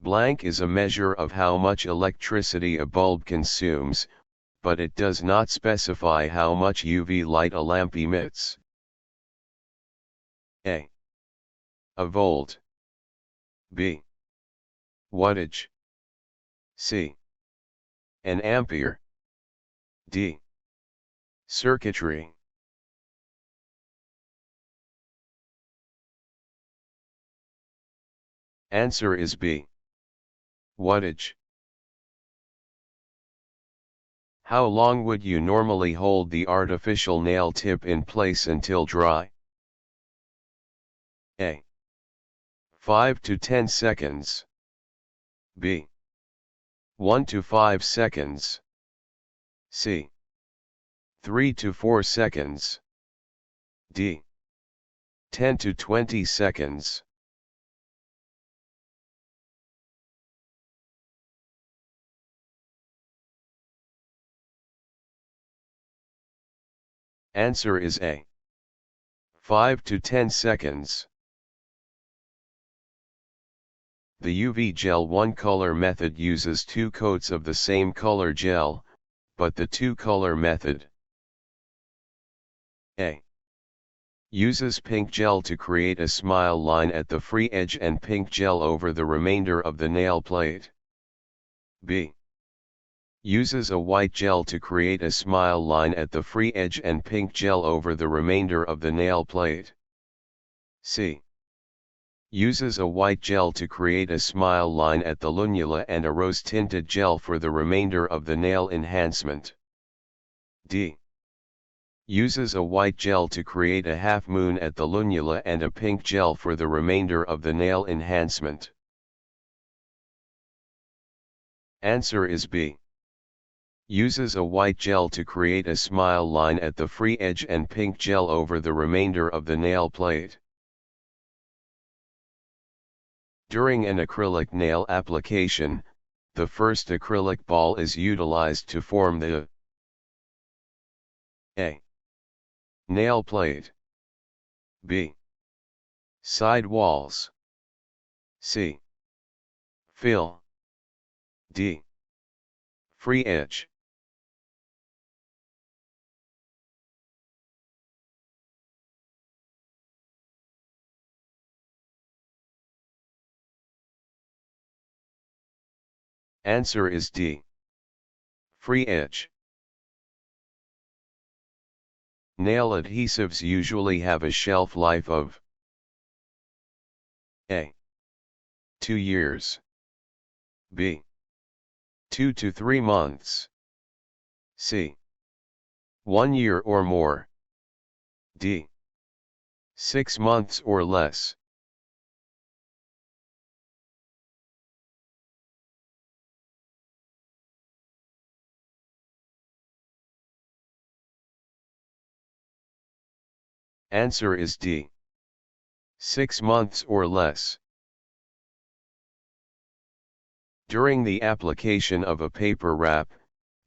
Blank is a measure of how much electricity a bulb consumes, but it does not specify how much UV light a lamp emits. A volt. B wattage. C an ampere. D circuitry. Answer is B wattage. How long would you normally hold the artificial nail tip in place until dry? A 5 to 10 seconds. B 1 to 5 seconds. C 3 to 4 seconds. D 10 to 20 seconds. Answer is A 5 to 10 seconds. The UV gel one-color method uses 2 coats of the same color gel, but the two-color method A uses pink gel to create a smile line at the free edge and pink gel over the remainder of the nail plate. B uses a white gel to create a smile line at the free edge and pink gel over the remainder of the nail plate. C uses a white gel to create a smile line at the lunula and a rose-tinted gel for the remainder of the nail enhancement. D uses a white gel to create a half moon at the lunula and a pink gel for the remainder of the nail enhancement. Answer is B uses a white gel to create a smile line at the free edge and pink gel over the remainder of the nail plate. During an acrylic nail application, the first acrylic ball is utilized to form the A nail plate. B side walls. C fill. D free edge. Answer is D free edge. Nail adhesives usually have a shelf life of A 2 years. B 2 to 3 months. C 1 year or more. D 6 months or less. Answer is D 6 months or less. During the application of a paper wrap,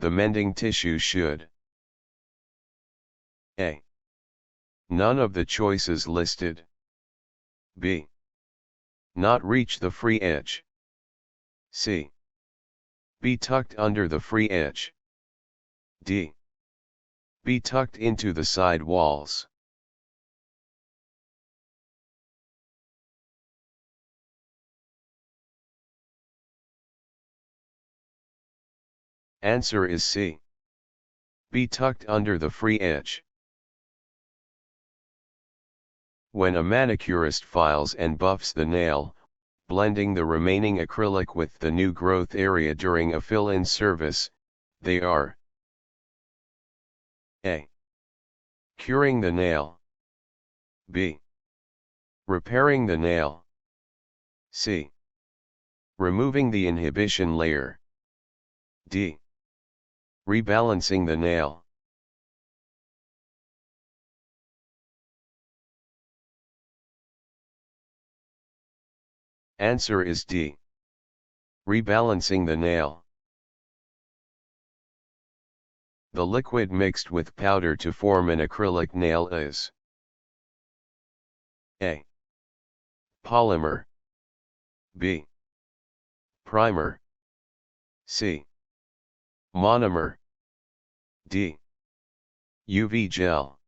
the mending tissue should A none of the choices listed. B not reach the free edge. C be tucked under the free edge. D be tucked into the side walls. Answer is C be tucked under the free edge. When a manicurist files and buffs the nail, blending the remaining acrylic with the new growth area during a fill-in service, they are A curing the nail. B repairing the nail. C removing the inhibition layer. D rebalancing the nail. Answer is D rebalancing the nail. The liquid mixed with powder to form an acrylic nail is A polymer. B Primer. C. Monomer. D. UV gel.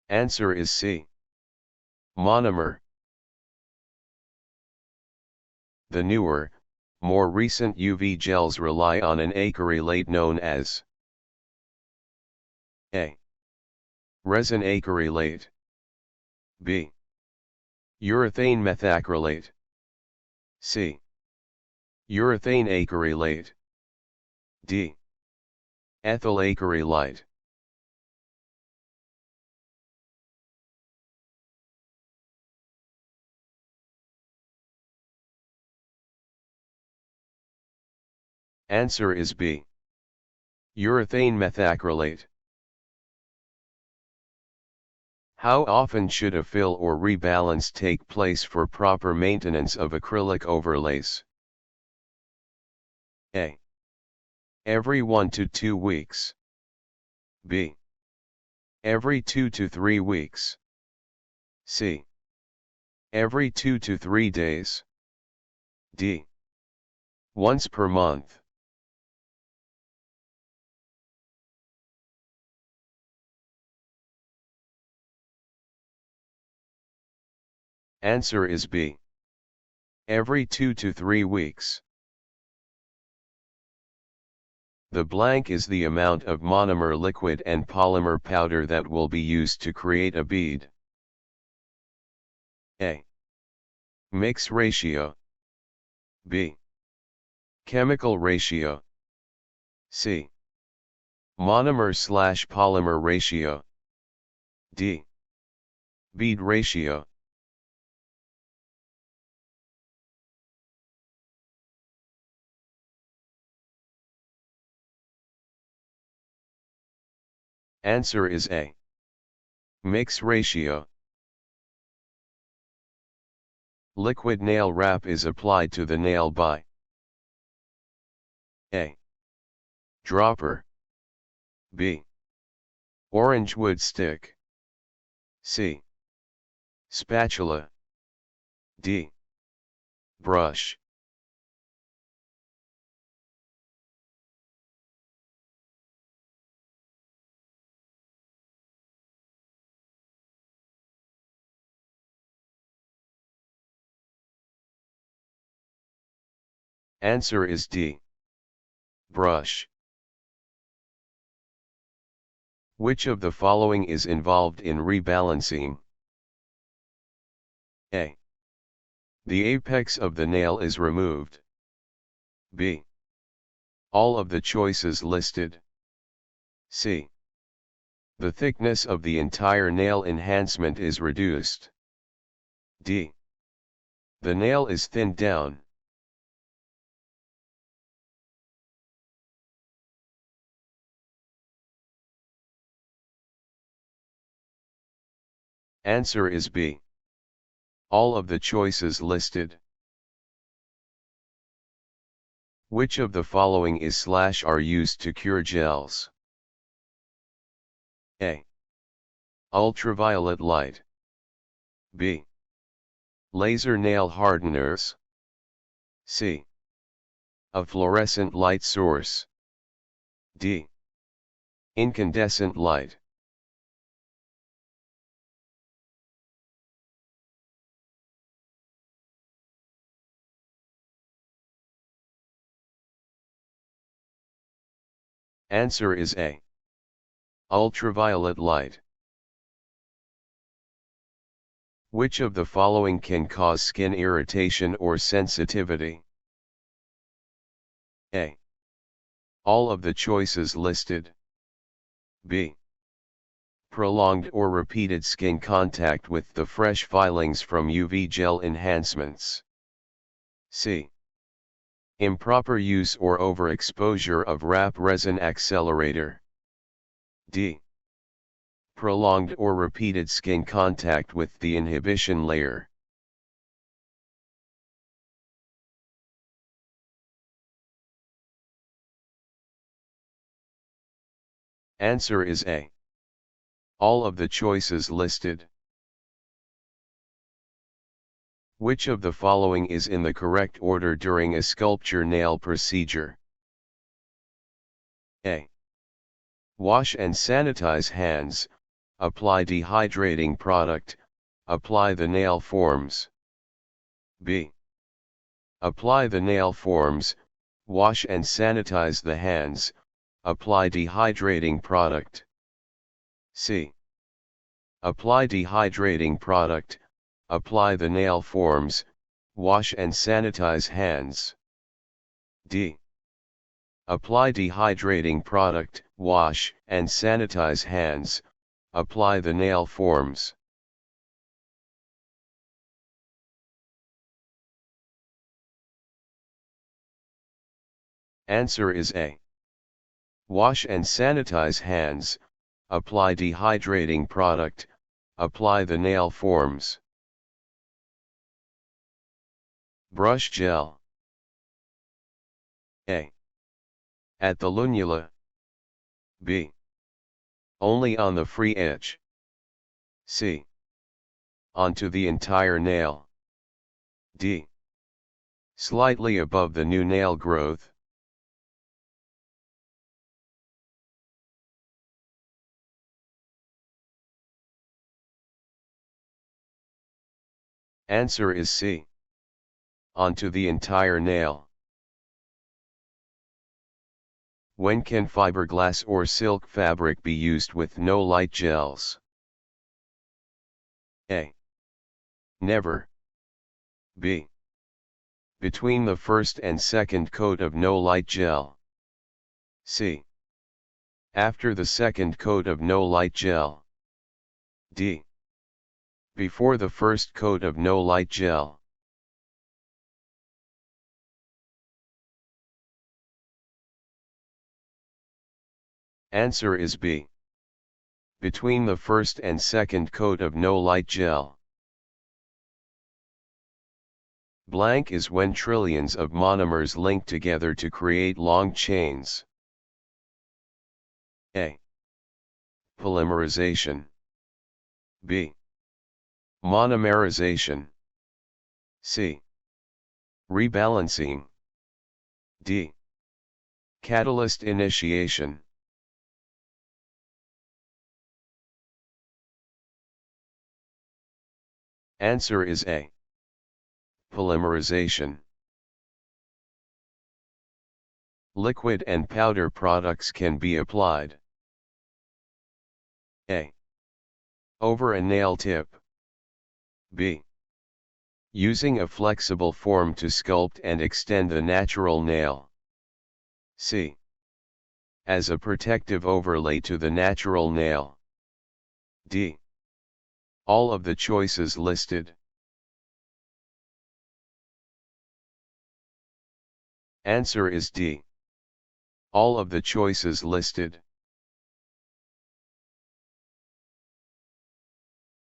Answer is C. Monomer. The newer, more recent UV gels rely on an acrylate known as A. Resin acrylate. B. Urethane methacrylate. C. Urethane acrylate. D. Ethyl acrylate. Answer is B. Urethane methacrylate. How often should a fill or rebalance take place for proper maintenance of acrylic overlays? A. Every 1 to 2 weeks. B. Every 2 to 3 weeks. C. Every 2 to 3 days. D. Once per month. Answer is B. Every 2 to 3 weeks. The blank is the amount of monomer liquid and polymer powder that will be used to create a bead. A. Mix ratio. B. Chemical ratio. C. Monomer/polymer ratio. D. Bead ratio. Answer is A. Mix ratio. Liquid nail wrap is applied to the nail by A. Dropper. B. Orange wood stick. C. Spatula. D. Brush. Answer is D. Brush. Which of the following is involved in rebalancing? A. The apex of the nail is removed. B. All of the choices listed. C. The thickness of the entire nail enhancement is reduced. D. The nail is thinned down. Answer is B. All of the choices listed. Which of the following is/are used to cure gels? A. Ultraviolet light. B. Laser nail hardeners. C. A fluorescent light source. D. Incandescent light. Answer is A. Ultraviolet light. Which of the following can cause skin irritation or sensitivity? A. All of the choices listed. B. Prolonged or repeated skin contact with the fresh filings from UV gel enhancements. C. Improper use or overexposure of wrap resin accelerator. D. Prolonged or repeated skin contact with the inhibition layer. Answer is A. All of the choices listed. Which of the following is in the correct order during a sculpture nail procedure? A. Wash and sanitize hands, apply dehydrating product, apply the nail forms. B. Apply the nail forms, wash and sanitize the hands, apply dehydrating product. C. Apply dehydrating product, apply the nail forms, wash and sanitize hands. D. Apply dehydrating product, wash and sanitize hands, apply the nail forms. Answer is A. Wash and sanitize hands, apply dehydrating product, apply the nail forms. Brush gel. A. At the lunula. B. Only on the free edge. C. Onto the entire nail. D. Slightly above the new nail growth. Answer is C. Onto the entire nail. When can fiberglass or silk fabric be used with no light gels? A. Never. B. Between the first and second coat of no light gel. C. After the second coat of no light gel. D. Before the first coat of no light gel. Answer is B. Between the first and second coat of no light gel. Blank is when trillions of monomers link together to create long chains. A. Polymerization. B. Monomerization. C. Rebalancing. D. Catalyst initiation. Answer is A. Polymerization. Liquid and powder products can be applied. A. Over a nail tip. B. Using a flexible form to sculpt and extend the natural nail. C. As a protective overlay to the natural nail. D. All of the choices listed. Answer is D. All of the choices listed.